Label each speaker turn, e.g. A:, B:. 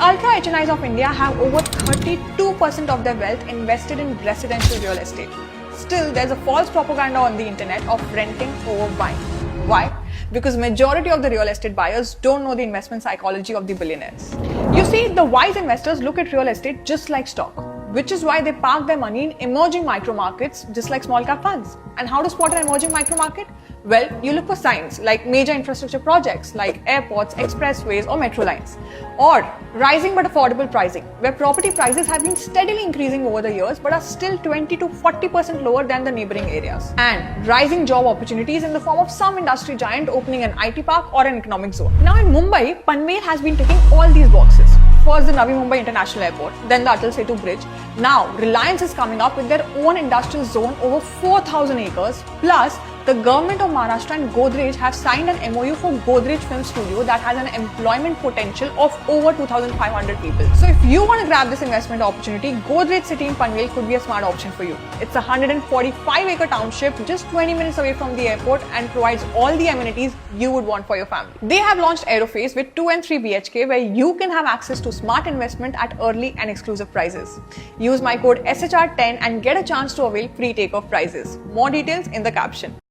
A: ultra HNIs of India have over 32% of their wealth invested in residential real estate. Still, there's a false propaganda on the internet of renting over buying. Why? Because majority of the real estate buyers don't know the investment psychology of the billionaires. You see, the wise investors look at real estate just like stock, which is why they park their money in emerging micro markets just like small cap funds. And how to spot an emerging micro market? Well, you look for signs like major infrastructure projects like airports, expressways or metro lines. Or rising but affordable pricing, where property prices have been steadily increasing over the years but are still 20 to 40% lower than the neighboring areas. And rising job opportunities in the form of some industry giant opening an IT park or an economic zone. Now in Mumbai, Panvel has been ticking all these boxes. First the Navi Mumbai International Airport, then the Atal Setu Bridge. Now Reliance is coming up with their own industrial zone over 4,000 acres. Plus, the government of Maharashtra and Godrej have signed an MOU for Godrej Film Studio that has an employment potential of over 2,500 people. So if you want to grab this investment opportunity, Godrej City in Panvel could be a smart option for you. It's a 145-acre township just 20 minutes away from the airport and provides all the amenities you would want for your family. They have launched Aerophase with 2 and 3 BHK where you can have access to smart investment at early and exclusive prices. Use my code SHR10 and get a chance to avail free takeoff prizes. More details in the caption.